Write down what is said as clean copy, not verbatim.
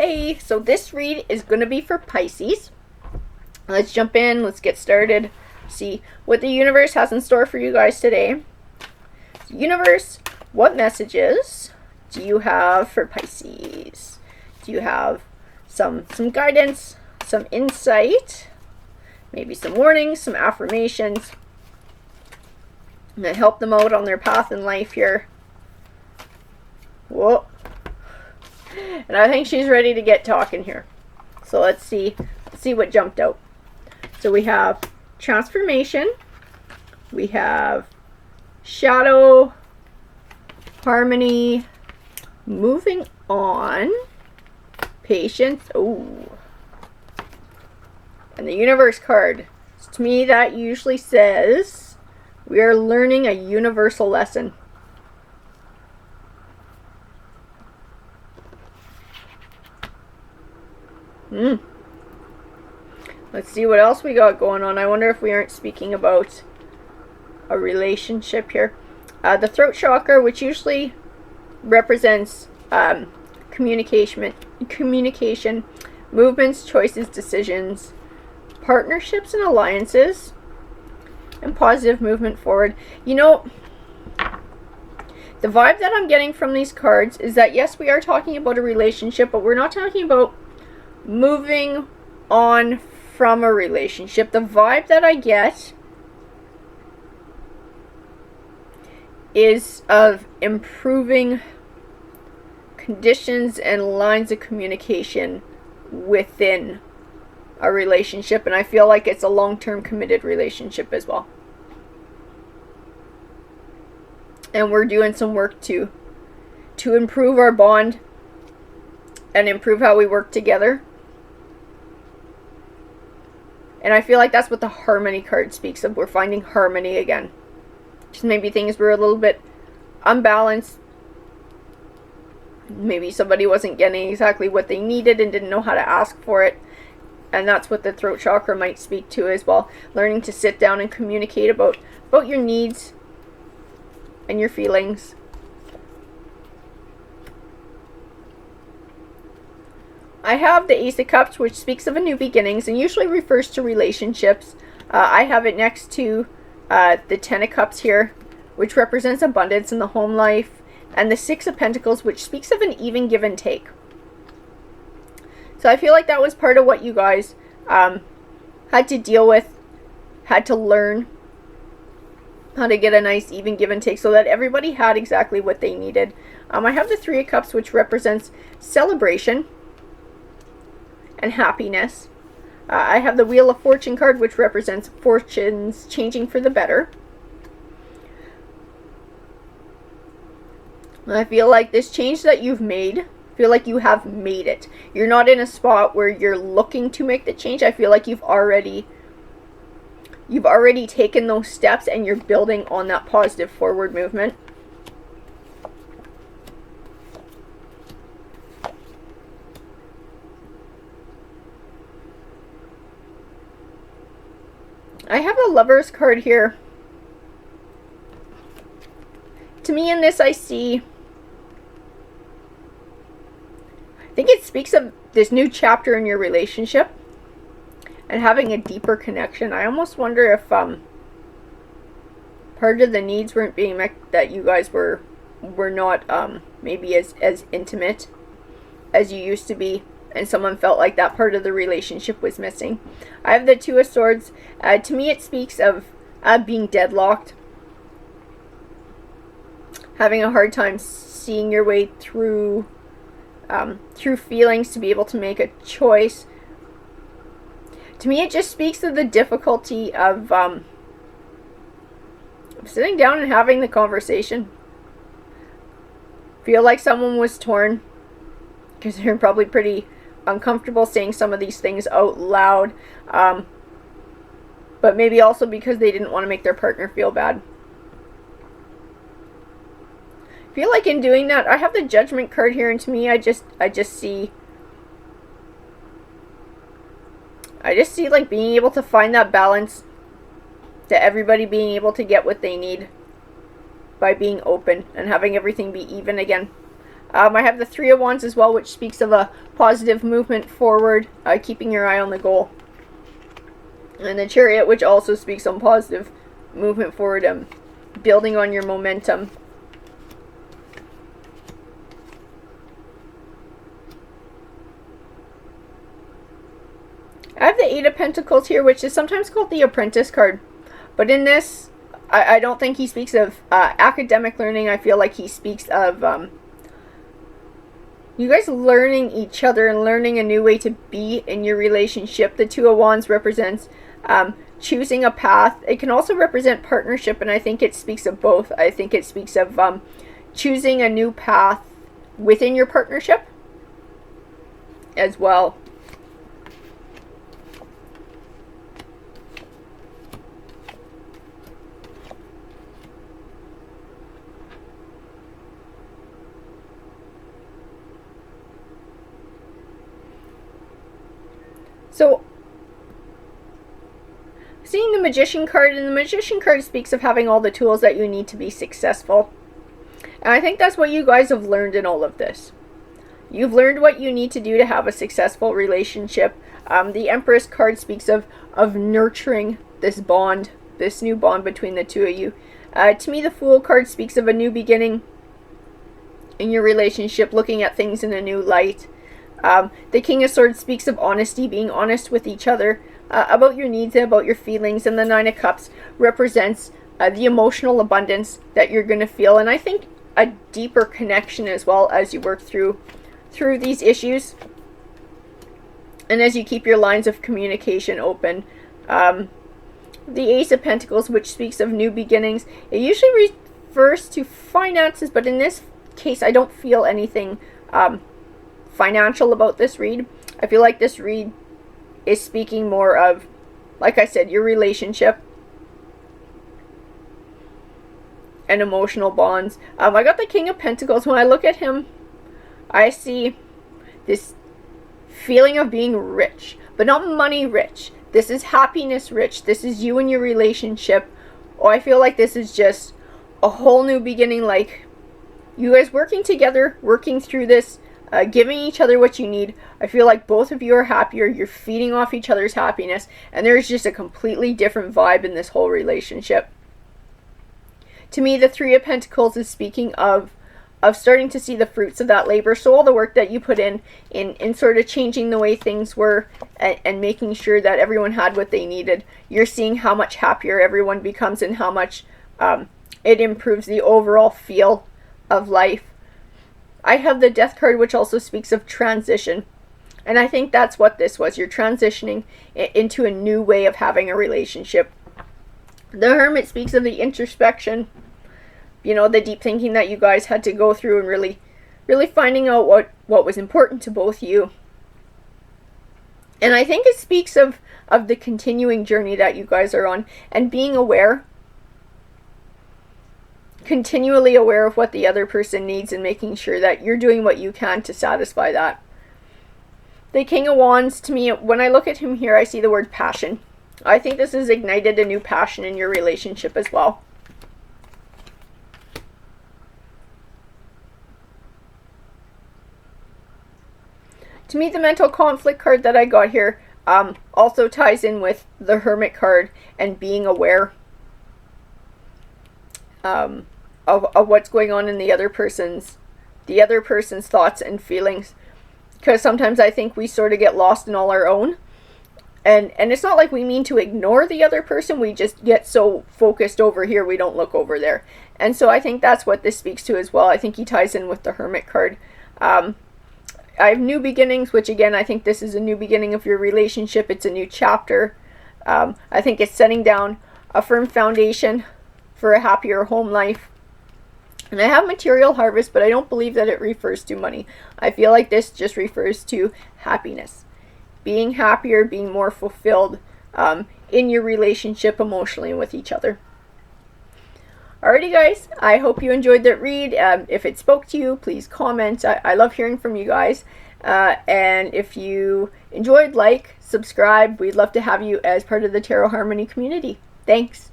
Hey, so this read is going to be for Pisces. Let's jump in, let's get started, see what the universe has in store for you guys today. Universe, what messages do you have for Pisces? Do you have some guidance, some insight, maybe some warnings, some affirmations that help them out on their path in life here? Whoa. And I think she's ready to get talking here. So let's see what jumped out. So we have transformation, we have shadow, harmony, moving on, patience, and the universe card. So to me, that usually says we are learning a universal lesson. Let's see what else we got going on. I wonder if we aren't speaking about a relationship here. The throat chakra, which usually represents communication, movements, choices, decisions, partnerships and alliances, and positive movement forward. You know, the vibe that I'm getting from these cards is that yes, we are talking about a relationship, but we're not talking about moving on from a relationship. The vibe that I get is of improving conditions and lines of communication within a relationship, and I feel like it's a long-term committed relationship as well. And we're doing some work to improve our bond and improve how we work together. And I feel like that's what the harmony card speaks of. We're finding harmony again. Just maybe things were a little bit unbalanced. Maybe somebody wasn't getting exactly what they needed and didn't know how to ask for it. And that's what the throat chakra might speak to as well. Learning to sit down and communicate about your needs and your feelings. I have the Ace of Cups, which speaks of a new beginnings and usually refers to relationships. I have it next to the Ten of Cups here, which represents abundance in the home life, and the Six of Pentacles, which speaks of an even give and take. So I feel like that was part of what you guys had to deal with, had to learn how to get a nice even give and take so that everybody had exactly what they needed. I have the Three of Cups, which represents celebration and happiness. I have the Wheel of Fortune card, which represents fortunes changing for the better. I feel like this change that you've made, I feel like you have made it. You're not in a spot where you're looking to make the change. I feel like you've already taken those steps and you're building on that positive forward movement. I have the Lovers card here. To me in this I think it speaks of this new chapter in your relationship and having a deeper connection. I almost wonder if part of the needs weren't being met, that you guys were not maybe as intimate as you used to be, and someone felt like that part of the relationship was missing. I have the Two of Swords. To me it speaks of being deadlocked, having a hard time seeing your way through feelings to be able to make a choice. To me it just speaks of the difficulty of sitting down and having the conversation. Feel like someone was torn because they're probably pretty uncomfortable saying some of these things out loud, but maybe also because they didn't want to make their partner feel bad. I feel like in doing that, I have the Judgment card here, and to me I just see like being able to find that balance, to everybody being able to get what they need by being open and having everything be even again. I have the Three of Wands as well, which speaks of a positive movement forward, keeping your eye on the goal. And the Chariot, which also speaks on positive movement forward, building on your momentum. I have the Eight of Pentacles here, which is sometimes called the Apprentice card. But in this, I don't think he speaks of academic learning. I feel like he speaks of you guys learning each other and learning a new way to be in your relationship. The Two of Wands represents choosing a path. It can also represent partnership, and I think it speaks of both. I think it speaks of choosing a new path within your partnership as well. So, seeing the Magician card, and the Magician card speaks of having all the tools that you need to be successful. And I think that's what you guys have learned in all of this. You've learned what you need to do to have a successful relationship. The Empress card speaks of nurturing this bond, this new bond between the two of you. To me, the Fool card speaks of a new beginning in your relationship, looking at things in a new light. The King of Swords speaks of honesty, being honest with each other about your needs and about your feelings. And the Nine of Cups represents the emotional abundance that you're going to feel. And I think a deeper connection as well as you work through these issues. And as you keep your lines of communication open. The Ace of Pentacles, which speaks of new beginnings. It usually refers to finances, but in this case, I don't feel anything financial about this read. I feel like this read is speaking more of, like I said, your relationship and emotional bonds. I got the King of Pentacles. When I look at him, I see this feeling of being rich, but not money rich. This is happiness rich. This is you and your relationship. Oh, I feel like this is just a whole new beginning, like you guys working together, working through this, giving each other what you need. I feel like both of you are happier. You're feeding off each other's happiness. And there's just a completely different vibe in this whole relationship. To me, the Three of Pentacles is speaking of starting to see the fruits of that labor. So all the work that you put in sort of changing the way things were and making sure that everyone had what they needed. You're seeing how much happier everyone becomes and how much it improves the overall feel of life. I have the Death card, which also speaks of transition. And I think that's what this was. You're transitioning into a new way of having a relationship. The Hermit speaks of the introspection, you know, the deep thinking that you guys had to go through and really finding out what was important to both you. And I think it speaks of the continuing journey that you guys are on and being aware, continually aware of what the other person needs and making sure that you're doing what you can to satisfy that. The King of Wands, to me, when I look at him here, I see the word passion. I think this has ignited a new passion in your relationship as well. To me, the Mental Conflict card that I got here also ties in with the Hermit card and being aware of what's going on in the other person's thoughts and feelings. Because sometimes I think we sort of get lost in all our own. And it's not like we mean to ignore the other person. We just get so focused over here, we don't look over there. And so I think that's what this speaks to as well. I think he ties in with the Hermit card. I have new beginnings, which again, I think this is a new beginning of your relationship. It's a new chapter. I think it's setting down a firm foundation for a happier home life. And I have Material Harvest, but I don't believe that it refers to money. I feel like this just refers to happiness. Being happier, being more fulfilled in your relationship emotionally and with each other. Alrighty guys, I hope you enjoyed that read. If it spoke to you, please comment. I love hearing from you guys. And if you enjoyed, like, subscribe. We'd love to have you as part of the Tarot Harmony community. Thanks.